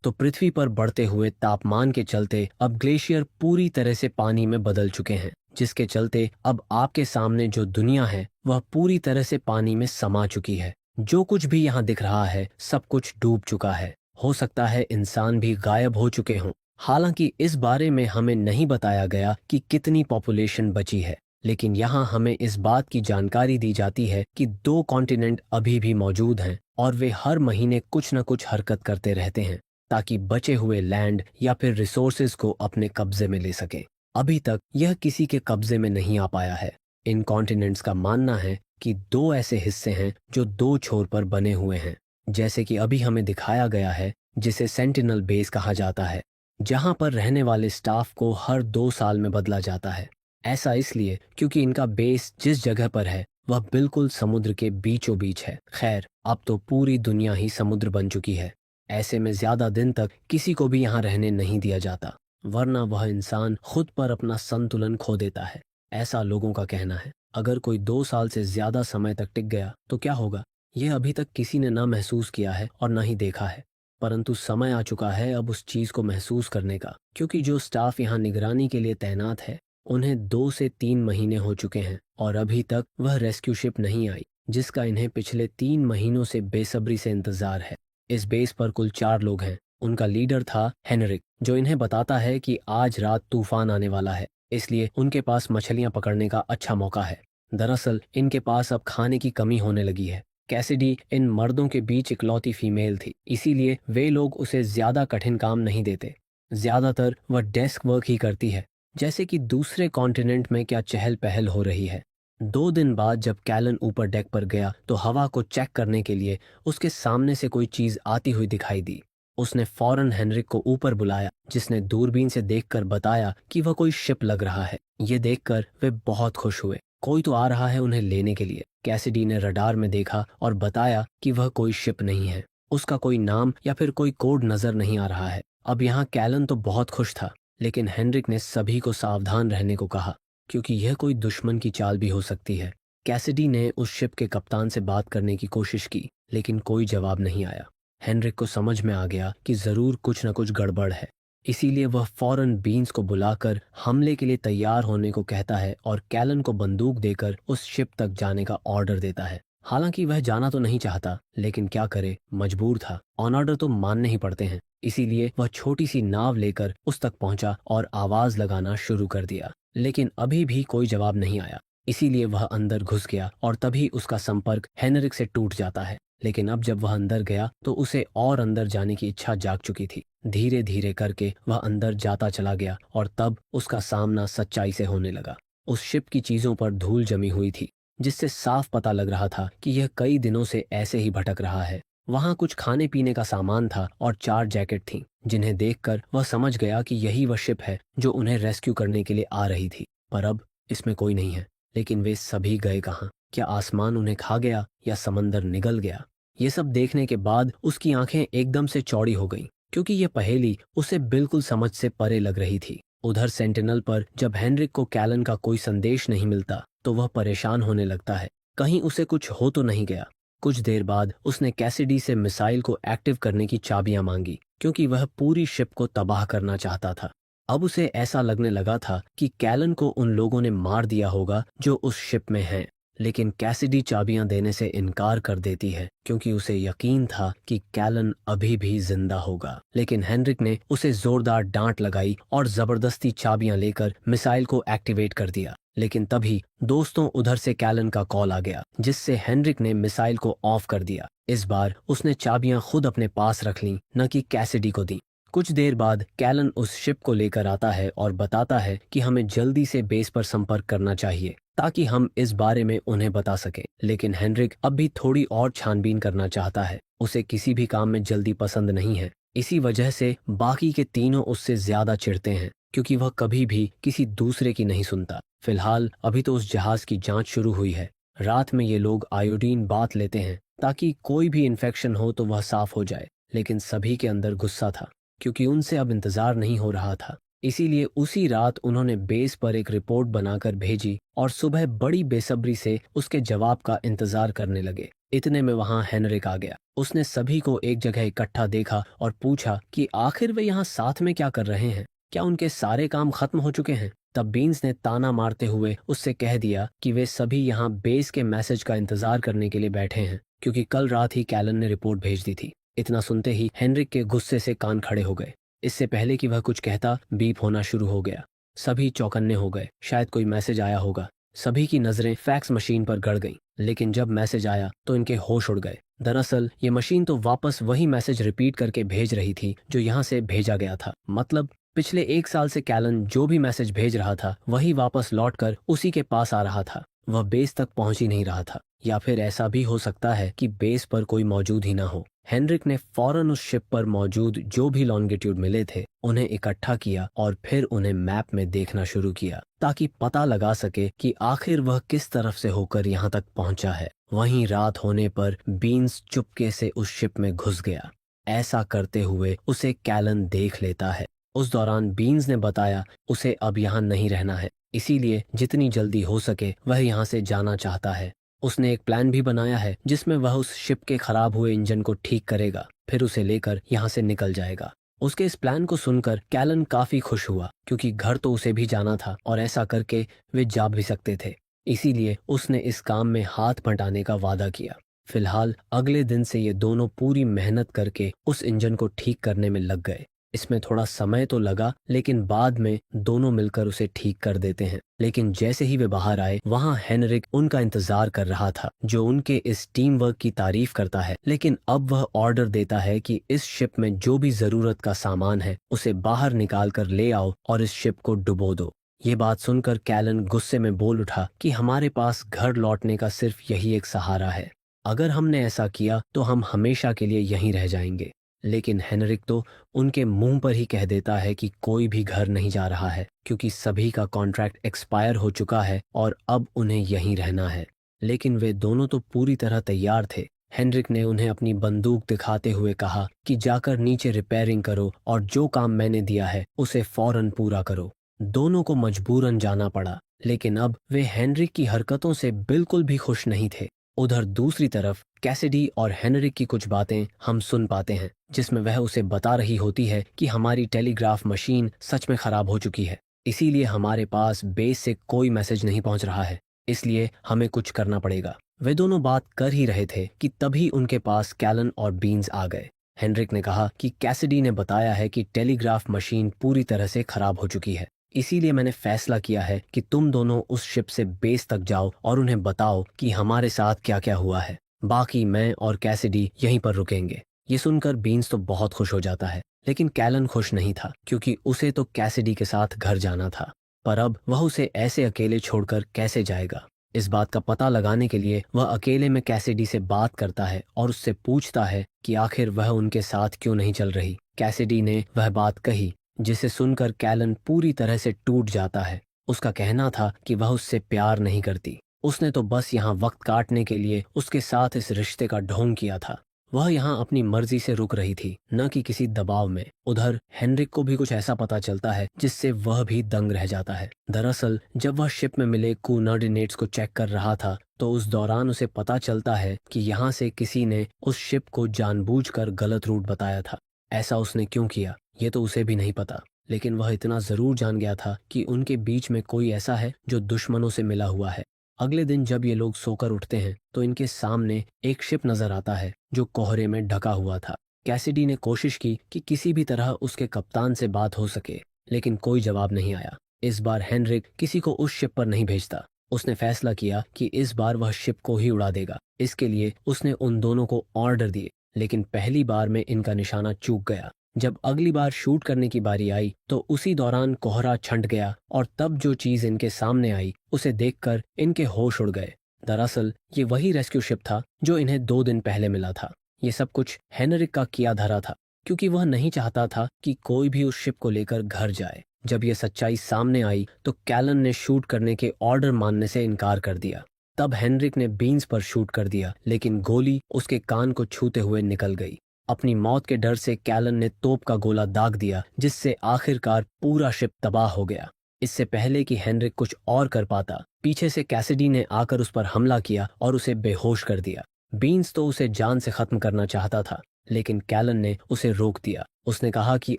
तो पृथ्वी पर बढ़ते हुए तापमान के चलते अब ग्लेशियर पूरी तरह से पानी में बदल चुके हैं, जिसके चलते अब आपके सामने जो दुनिया है वह पूरी तरह से पानी में समा चुकी है। जो कुछ भी यहाँ दिख रहा है सब कुछ डूब चुका है। हो सकता है इंसान भी गायब हो चुके हों। हालांकि इस बारे में हमें नहीं बताया गया कि कितनी पॉपुलेशन बची है, लेकिन यहाँ हमें इस बात की जानकारी दी जाती है कि 2 कॉन्टिनेंट अभी भी मौजूद हैं और वे हर महीने कुछ न कुछ हरकत करते रहते हैं ताकि बचे हुए लैंड या फिर रिसोर्सेज को अपने कब्जे में ले सकें। अभी तक यह किसी के कब्जे में नहीं आ पाया है। इन कॉन्टिनेंट्स का मानना है कि 2 ऐसे हिस्से हैं जो 2 छोर पर बने हुए हैं, जैसे कि अभी हमें दिखाया गया है, जिसे सेंटिनल बेस कहा जाता है, जहां पर रहने वाले स्टाफ को हर 2 साल में बदला जाता है। ऐसा इसलिए क्योंकि इनका बेस जिस जगह पर है वह बिल्कुल समुद्र के बीचों बीच है। खैर, अब तो पूरी दुनिया ही समुद्र बन चुकी है। ऐसे में ज्यादा दिन तक किसी को भी यहाँ रहने नहीं दिया जाता, वरना वह इंसान खुद पर अपना संतुलन खो देता है। ऐसा लोगों का कहना है। अगर कोई 2 साल से ज्यादा समय तक टिक गया तो क्या होगा, यह अभी तक किसी ने ना महसूस किया है और ना ही देखा है। परंतु समय आ चुका है अब उस चीज को महसूस करने का, क्योंकि जो स्टाफ यहाँ निगरानी के लिए तैनात है उन्हें 2 से 3 महीने हो चुके हैं और अभी तक वह रेस्क्यू शिप नहीं आई, जिसका इन्हें पिछले 3 महीनों से बेसब्री से इंतजार है। इस बेस पर कुल 4 लोग हैं। उनका लीडर था हेनरिक, जो इन्हें बताता है कि आज रात तूफान आने वाला है, इसलिए उनके पास मछलियां पकड़ने का अच्छा मौका है। दरअसल इनके पास अब खाने की कमी होने लगी है। कैसिडी इन मर्दों के बीच इकलौती फीमेल थी, इसीलिए वे लोग उसे ज्यादा कठिन काम नहीं देते। ज्यादातर वह डेस्क वर्क ही करती है, जैसे कि दूसरे कॉन्टिनेंट में क्या चहल पहल हो रही है। 2 दिन बाद जब कैलन ऊपर डेक पर गया तो हवा को चेक करने के लिए उसके सामने से कोई चीज आती हुई दिखाई दी। उसने फौरन हेनरिक को ऊपर बुलाया, जिसने दूरबीन से देखकर बताया कि वह कोई शिप लग रहा है। ये देखकर वे बहुत खुश हुए। कोई तो आ रहा है उन्हें लेने के लिए। कैसिडी ने रडार में देखा और बताया कि वह कोई शिप नहीं है। उसका कोई नाम या फिर कोई कोड नजर नहीं आ रहा है। अब यहाँ कैलन तो बहुत खुश था, लेकिन हेनरिक ने सभी को सावधान रहने को कहा, क्योंकि यह कोई दुश्मन की चाल भी हो सकती है। कैसिडी ने उस शिप के कप्तान से बात करने की कोशिश की, लेकिन कोई जवाब नहीं आया। हेनरिक को समझ में आ गया कि जरूर कुछ न कुछ गड़बड़ है, इसीलिए वह फौरन बीन्स को बुलाकर हमले के लिए तैयार होने को कहता है और कैलन को बंदूक देकर उस शिप तक जाने का ऑर्डर देता है। हालांकि वह जाना तो नहीं चाहता, लेकिन क्या करे, मजबूर था। ऑन ऑर्डर तो मानने ही पड़ते हैं। इसीलिए वह छोटी सी नाव लेकर उस तक पहुंचा और आवाज लगाना शुरू कर दिया, लेकिन अभी भी कोई जवाब नहीं आया। इसीलिए वह अंदर घुस गया और तभी उसका संपर्क हेनरिक से टूट जाता है। लेकिन अब जब वह अंदर गया तो उसे और अंदर जाने की इच्छा जाग चुकी थी। धीरे धीरे करके वह अंदर जाता चला गया और तब उसका सामना सच्चाई से होने लगा। उस शिप की चीजों पर धूल जमी हुई थी, जिससे साफ पता लग रहा था कि यह कई दिनों से ऐसे ही भटक रहा है। वहां कुछ खाने पीने का सामान था और 4 जैकेट थीं, जिन्हें देखकर वह समझ गया कि यही वह शिप है जो उन्हें रेस्क्यू करने के लिए आ रही थी। पर अब इसमें कोई नहीं है। लेकिन वे सभी गए कहाँ? क्या आसमान उन्हें खा गया या समंदर निगल गया? ये सब देखने के बाद उसकी आंखें एकदम से चौड़ी हो गईं, क्योंकि यह पहेली उसे बिल्कुल समझ से परे लग रही थी। उधर सेंटिनल पर जब हेनरिक को कैलन का कोई संदेश नहीं मिलता तो वह परेशान होने लगता है, कहीं उसे कुछ हो तो नहीं गया। कुछ देर बाद उसने कैसिडी से मिसाइल को एक्टिव करने की चाबियां मांगी, क्योंकि वह पूरी शिप को तबाह करना चाहता था। अब उसे ऐसा लगने लगा था कि कैलन को उन लोगों ने मार दिया होगा जो उस शिप में हैं। लेकिन कैसिडी चाबियां देने से इनकार कर देती है, क्योंकि उसे यकीन था कि कैलन अभी भी जिंदा होगा। लेकिन हेनरिक ने उसे जोरदार डांट लगाई और जबरदस्ती चाबियां लेकर मिसाइल को एक्टिवेट कर दिया। लेकिन तभी दोस्तों उधर से कैलन का कॉल आ गया, जिससे हेनरिक ने मिसाइल को ऑफ कर दिया। इस बार उसने चाबियां खुद अपने पास रख लीं, न कि कैसिडी को दी। कुछ देर बाद कैलन उस शिप को लेकर आता है और बताता है कि हमें जल्दी से बेस पर संपर्क करना चाहिए ताकि हम इस बारे में उन्हें बता सकें। लेकिन हेनरिक अब भी थोड़ी और छानबीन करना चाहता है। उसे किसी भी काम में जल्दी पसंद नहीं है। इसी वजह से बाकी के तीनों उससे ज्यादा चिढ़ते हैं, क्योंकि वह कभी भी किसी दूसरे की नहीं सुनता। फिलहाल अभी तो उस जहाज की जांच शुरू हुई है। रात में ये लोग आयोडीन बाथ लेते हैं ताकि कोई भी इन्फेक्शन हो तो वह साफ हो जाए। लेकिन सभी के अंदर गुस्सा था, क्योंकि उनसे अब इंतजार नहीं हो रहा था। इसीलिए उसी रात उन्होंने बेस पर एक रिपोर्ट बनाकर भेजी और सुबह बड़ी बेसब्री से उसके जवाब का इंतजार करने लगे। इतने में वहां हेनरिक आ गया। उसने सभी को एक जगह इकट्ठा देखा और पूछा कि आखिर वे यहाँ साथ में क्या कर रहे हैं, क्या उनके सारे काम खत्म हो चुके हैं। तब बीन्स ने ताना मारते हुए उससे कह दिया कि वे सभी यहाँ बेस के मैसेज का इंतजार करने के लिए बैठे हैं, क्योंकि कल रात ही कैलन ने रिपोर्ट भेज दी थी। इतना सुनते ही हेनरिक के गुस्से से कान खड़े हो गए। इससे पहले कि वह कुछ कहता, बीप होना शुरू हो गया। सभी चौकन्ने हो गए, शायद कोई मैसेज आया होगा। सभी की नजरें फैक्स मशीन पर गड़ गईं, लेकिन जब मैसेज आया तो इनके होश उड़ गए। दरअसल ये मशीन तो वापस वही मैसेज रिपीट करके भेज रही थी जो यहाँ से भेजा गया था। मतलब पिछले 1 साल से कैलन जो भी मैसेज भेज रहा था वही वापस लौटकर उसी के पास आ रहा था। वह बेस तक पहुंच ही नहीं रहा था। या फिर ऐसा भी हो सकता है कि बेस पर कोई मौजूद ही ना हो। हेनरिक ने फौरन उस शिप पर मौजूद जो भी लॉन्गिट्यूड मिले थे उन्हें इकट्ठा किया और फिर उन्हें मैप में देखना शुरू किया, ताकि पता लगा सके कि आखिर वह किस तरफ से होकर यहाँ तक पहुंचा है। वहीं रात होने पर बीन्स चुपके से उस शिप में घुस गया। ऐसा करते हुए उसे कैलन देख लेता है। उस दौरान बीन्स ने बताया उसे अब यहाँ नहीं रहना है, इसीलिए जितनी जल्दी हो सके वह यहाँ से जाना चाहता है। उसने एक प्लान भी बनाया है जिसमें वह उस शिप के खराब हुए इंजन को ठीक करेगा, फिर उसे लेकर यहाँ से निकल जाएगा। उसके इस प्लान को सुनकर कैलन काफी खुश हुआ, क्योंकि घर तो उसे भी जाना था और ऐसा करके वे जा भी सकते थे। इसीलिए उसने इस काम में हाथ बंटाने का वादा किया। फिलहाल अगले दिन से ये दोनों पूरी मेहनत करके उस इंजन को ठीक करने में लग गए। इसमें थोड़ा समय तो लगा, लेकिन बाद में दोनों मिलकर उसे ठीक कर देते हैं। लेकिन जैसे ही वे बाहर आए, वहां हेनरिक उनका इंतजार कर रहा था, जो उनके इस टीम वर्क की तारीफ करता है। लेकिन अब वह ऑर्डर देता है कि इस शिप में जो भी जरूरत का सामान है उसे बाहर निकाल कर ले आओ और इस शिप को डुबो दो। ये बात सुनकर कैलन गुस्से में बोल उठा कि हमारे पास घर लौटने का सिर्फ यही एक सहारा है। अगर हमने ऐसा किया तो हम हमेशा के लिए यहीं रह जाएंगे। लेकिन हेनरिक तो उनके मुंह पर ही कह देता है कि कोई भी घर नहीं जा रहा है, क्योंकि सभी का कॉन्ट्रैक्ट एक्सपायर हो चुका है और अब उन्हें यहीं रहना है। लेकिन वे दोनों तो पूरी तरह तैयार थे। हेनरिक ने उन्हें अपनी बंदूक दिखाते हुए कहा कि जाकर नीचे रिपेयरिंग करो और जो काम मैंने दिया है उसे फौरन पूरा करो। दोनों को मजबूरन जाना पड़ा, लेकिन अब वे हेनरिक की हरकतों से बिल्कुल भी खुश नहीं थे। उधर दूसरी तरफ कैसिडी और हेनरिक की कुछ बातें हम सुन पाते हैं, जिसमें वह उसे बता रही होती है कि हमारी टेलीग्राफ मशीन सच में खराब हो चुकी है, इसीलिए हमारे पास बेस से कोई मैसेज नहीं पहुंच रहा है, इसलिए हमें कुछ करना पड़ेगा। वे दोनों बात कर ही रहे थे कि तभी उनके पास कैलन और बीन्स आ गए। हेनरिक ने कहा कि कैसिडी ने बताया है कि टेलीग्राफ मशीन पूरी तरह से खराब हो चुकी है, इसीलिए मैंने फैसला किया है कि तुम दोनों उस शिप से बेस तक जाओ और उन्हें बताओ कि हमारे साथ क्या क्या हुआ है। बाकी मैं और कैसिडी यहीं पर रुकेंगे। ये सुनकर बीन्स तो बहुत खुश हो जाता है, लेकिन कैलन खुश नहीं था, क्योंकि उसे तो कैसिडी के साथ घर जाना था। पर अब वह उसे ऐसे अकेले छोड़कर कैसे जाएगा। इस बात का पता लगाने के लिए वह अकेले में कैसिडी से बात करता है और उससे पूछता है कि आखिर वह उनके साथ क्यों नहीं चल रही। कैसिडी ने वह बात कही जिसे सुनकर कैलन पूरी तरह से टूट जाता है। उसका कहना था कि वह उससे प्यार नहीं करती, उसने तो बस यहाँ वक्त काटने के लिए उसके साथ इस रिश्ते का ढोंग किया था। वह यहाँ अपनी मर्जी से रुक रही थी, न कि किसी दबाव में। उधर हेनरिक को भी कुछ ऐसा पता चलता है जिससे वह भी दंग रह जाता है। दरअसल जब वह शिप में मिले कोऑर्डिनेट्स को चेक कर रहा था तो उस दौरान उसे पता चलता है कि यहाँ से किसी ने उस शिप को जानबूझकर गलत रूट बताया था। ऐसा उसने क्यों किया ये तो उसे भी नहीं पता, लेकिन वह इतना जरूर जान गया था कि उनके बीच में कोई ऐसा है जो दुश्मनों से मिला हुआ है। अगले दिन जब ये लोग सोकर उठते हैं तो इनके सामने एक शिप नजर आता है जो कोहरे में ढका हुआ था। कैसिडी ने कोशिश की कि किसी भी तरह उसके कप्तान से बात हो सके, लेकिन कोई जवाब नहीं आया। इस बार हेनरिक किसी को उस शिप पर नहीं भेजता। उसने फैसला किया कि इस बार वह शिप को ही उड़ा देगा। इसके लिए उसने उन दोनों को ऑर्डर दिए, लेकिन पहली बार में इनका निशाना चूक गया। जब अगली बार शूट करने की बारी आई तो उसी दौरान कोहरा छंट गया और तब जो चीज इनके सामने आई उसे देखकर इनके होश उड़ गए। दरअसल ये वही रेस्क्यू शिप था जो इन्हें 2 दिन पहले मिला था। ये सब कुछ हेनरिक का किया धरा था, क्योंकि वह नहीं चाहता था कि कोई भी उस शिप को लेकर घर जाए। जब यह सच्चाई सामने आई तो कैलन ने शूट करने के ऑर्डर मानने से इनकार कर दिया। तब हेनरिक ने बीन्स पर शूट कर दिया, लेकिन गोली उसके कान को छूते हुए निकल गई। अपनी मौत के डर से कैलन ने तोप का गोला दाग दिया, जिससे आखिरकार पूरा शिप तबाह हो गया। इससे पहले कि हेनरिक कुछ और कर पाता, पीछे से कैसिडी ने आकर उस पर हमला किया और उसे बेहोश कर दिया। बीन्स तो उसे जान से खत्म करना चाहता था, लेकिन कैलन ने उसे रोक दिया। उसने कहा कि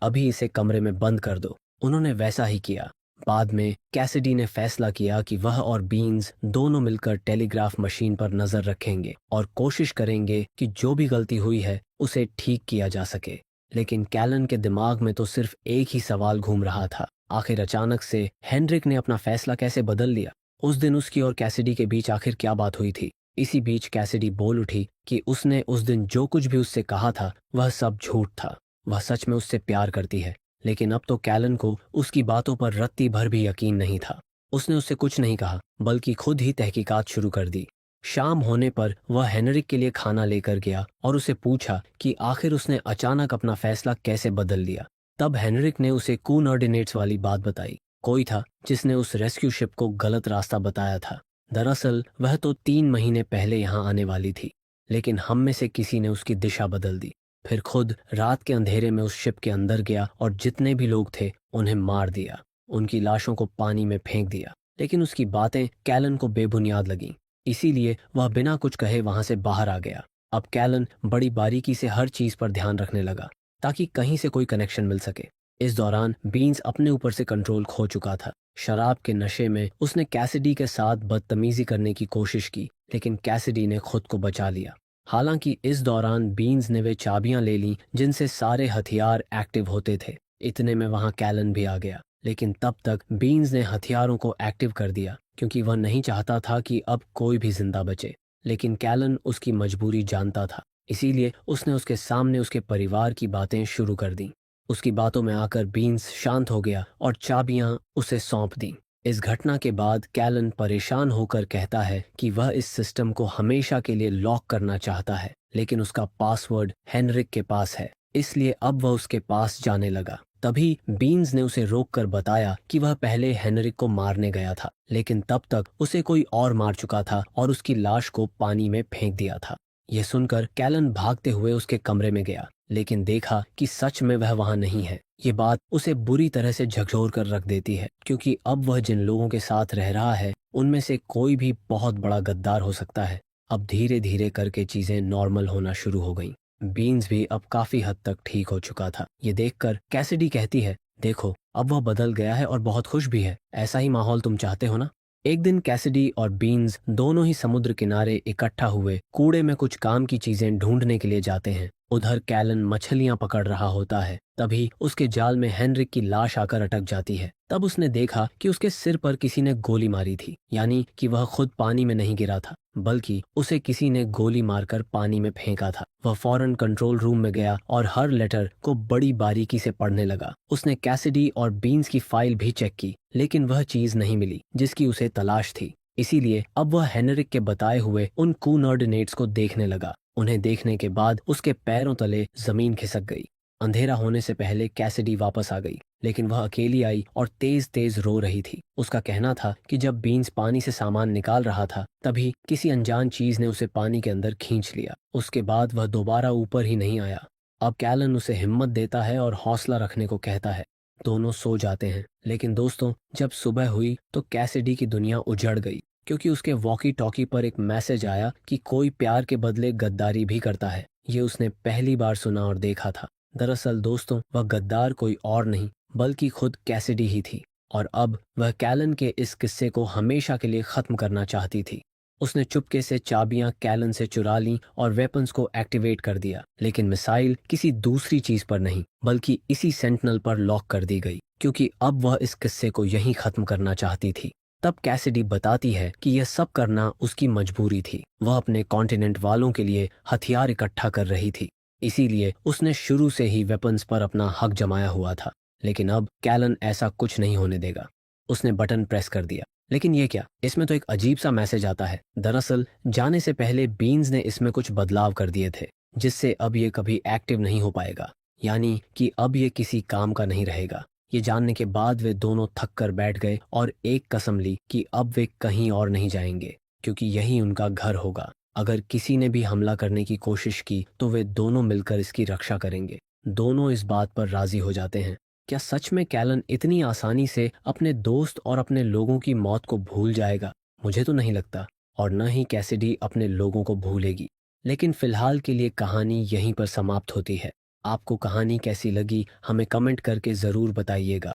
अभी इसे कमरे में बंद कर दो। उन्होंने वैसा ही किया। बाद में कैसिडी ने फैसला किया कि वह और बीन्स दोनों मिलकर टेलीग्राफ मशीन पर नजर रखेंगे और कोशिश करेंगे कि जो भी गलती हुई है उसे ठीक किया जा सके। लेकिन कैलन के दिमाग में तो सिर्फ एक ही सवाल घूम रहा था, आखिर अचानक से हेनरिक ने अपना फैसला कैसे बदल लिया? उस दिन उसकी और कैसिडी के बीच आखिर क्या बात हुई थी? इसी बीच कैसिडी बोल उठी कि उसने उस दिन जो कुछ भी उससे कहा था वह सब झूठ था। वह सच में उससे प्यार करती है। लेकिन अब तो कैलन को उसकी बातों पर रत्ती भर भी यकीन नहीं था। उसने उससे कुछ नहीं कहा, बल्कि खुद ही तहकीकात शुरू कर दी। शाम होने पर वह हेनरिक के लिए खाना लेकर गया और उसे पूछा कि आखिर उसने अचानक अपना फैसला कैसे बदल लिया। तब हेनरिक ने उसे कोऑर्डिनेट्स वाली बात बताई। कोई था जिसने उस रेस्क्यू शिप को गलत रास्ता बताया था। दरअसल वह तो 3 महीने पहले यहाँ आने वाली थी, लेकिन हम में से किसी ने उसकी दिशा बदल दी। फिर खुद रात के अंधेरे में उस शिप के अंदर गया और जितने भी लोग थे उन्हें मार दिया, उनकी लाशों को पानी में फेंक दिया। लेकिन उसकी बातें कैलन को बेबुनियाद लगीं, इसीलिए वह बिना कुछ कहे वहां से बाहर आ गया। अब कैलन बड़ी बारीकी से हर चीज पर ध्यान रखने लगा ताकि कहीं से कोई कनेक्शन मिल सके। इस दौरान बीन्स अपने ऊपर से कंट्रोल खो चुका था। शराब के नशे में उसने कैसिडी के साथ बदतमीजी करने की कोशिश की, लेकिन कैसिडी ने खुद को बचा लिया। हालांकि इस दौरान बीन्स ने वे चाबियां ले लीं जिनसे सारे हथियार एक्टिव होते थे। इतने में वहां कैलन भी आ गया, लेकिन तब तक बीन्स ने हथियारों को एक्टिव कर दिया क्योंकि वह नहीं चाहता था कि अब कोई भी जिंदा बचे। लेकिन कैलन उसकी मजबूरी जानता था, इसीलिए उसने उसके सामने उसके परिवार की बातें शुरू कर दी। उसकी बातों में आकर बीन्स शांत हो गया और चाबियां उसे सौंप दी। इस घटना के बाद कैलन परेशान होकर कहता है कि वह इस सिस्टम को हमेशा के लिए लॉक करना चाहता है, लेकिन उसका पासवर्ड हेनरिक के पास है, इसलिए अब वह उसके पास जाने लगा। तभी बीन्स ने उसे रोककर बताया कि वह पहले हेनरिक को मारने गया था, लेकिन तब तक उसे कोई और मार चुका था और उसकी लाश को पानी में फेंक दिया था। यह सुनकर कैलन भागते हुए उसके कमरे में गया, लेकिन देखा कि सच में वह वहां नहीं है। ये बात उसे बुरी तरह से झकझोर कर रख देती है, क्योंकि अब वह जिन लोगों के साथ रह रहा है उनमें से कोई भी बहुत बड़ा गद्दार हो सकता है। अब धीरे धीरे करके चीजें नॉर्मल होना शुरू हो गईं। बीन्स भी अब काफी हद तक ठीक हो चुका था। ये देखकर कैसिडी कहती है, देखो अब वह बदल गया है और बहुत खुश भी है। ऐसा ही माहौल तुम चाहते हो ना? एक दिन कैसिडी और बीन्स दोनों ही समुद्र किनारे इकट्ठा हुए कूड़े में कुछ काम की चीजें ढूंढने के लिए जाते हैं। उधर कैलन मछलियां पकड़ रहा होता है। तभी उसके जाल में हेनरिक की लाश आकर अटक जाती है। तब उसने देखा कि उसके सिर पर किसी ने गोली मारी थी, यानी कि वह खुद पानी में नहीं गिरा था, बल्कि उसे किसी ने गोली मारकर पानी में फेंका था। वह फौरन कंट्रोल रूम में गया और हर लेटर को बड़ी बारीकी से पढ़ने लगा। उसने कैसिडी और बीन्स की फाइल भी चेक की, लेकिन वह चीज नहीं मिली जिसकी उसे तलाश थी। इसीलिए अब वह हेनरिक के बताए हुए उन कोऑर्डिनेट्स को देखने लगा। उन्हें देखने के बाद उसके पैरों तले जमीन खिसक गई। अंधेरा होने से पहले कैसिडी वापस आ गई, लेकिन वह अकेली आई और तेज तेज रो रही थी। उसका कहना था कि जब बीन्स पानी से सामान निकाल रहा था तभी किसी अनजान चीज ने उसे पानी के अंदर खींच लिया। उसके बाद वह दोबारा ऊपर ही नहीं आया। अब कैलन उसे हिम्मत देता है और हौसला रखने को कहता है। दोनों सो जाते हैं, लेकिन दोस्तों जब सुबह हुई तो कैसिडी की दुनिया उजड़ गई, क्योंकि उसके वॉकी टॉकी पर एक मैसेज आया कि कोई प्यार के बदले गद्दारी भी करता है। ये उसने पहली बार सुना और देखा था। दरअसल दोस्तों वह गद्दार कोई और नहीं बल्कि खुद कैसिडी ही थी, और अब वह कैलन के इस किस्से को हमेशा के लिए खत्म करना चाहती थी। उसने चुपके से चाबियां कैलन से चुरा लीं और वेपन्स को एक्टिवेट कर दिया, लेकिन मिसाइल किसी दूसरी चीज पर नहीं बल्कि इसी सेंटिनल पर लॉक कर दी गई, क्योंकि अब वह इस किस्से को यहीं खत्म करना चाहती थी। तब कैसिडी बताती है कि यह सब करना उसकी मजबूरी थी। वह अपने कॉन्टिनेंट वालों के लिए हथियार इकट्ठा कर रही थी, इसीलिए उसने शुरू से ही वेपन्स पर अपना हक जमाया हुआ था। लेकिन अब कैलन ऐसा कुछ नहीं होने देगा। उसने बटन प्रेस कर दिया, लेकिन ये क्या? इसमें तो एक अजीब सा मैसेज आता है। दरअसल जाने से पहले बीन्स ने इसमें कुछ बदलाव कर दिए थे, जिससे अब ये कभी एक्टिव नहीं हो पाएगा, यानी कि अब ये किसी काम का नहीं रहेगा। ये जानने के बाद वे दोनों थक कर बैठ गए और एक कसम ली कि अब वे कहीं और नहीं जाएंगे, क्योंकि यही उनका घर होगा। अगर किसी ने भी हमला करने की कोशिश की तो वे दोनों मिलकर इसकी रक्षा करेंगे। दोनों इस बात पर राजी हो जाते हैं। क्या सच में कैलन इतनी आसानी से अपने दोस्त और अपने लोगों की मौत को भूल जाएगा? मुझे तो नहीं लगता, और न ही कैसिडी अपने लोगों को भूलेगी। लेकिन फिलहाल के लिए कहानी यहीं पर समाप्त होती है। आपको कहानी कैसी लगी हमें कमेंट करके ज़रूर बताइएगा।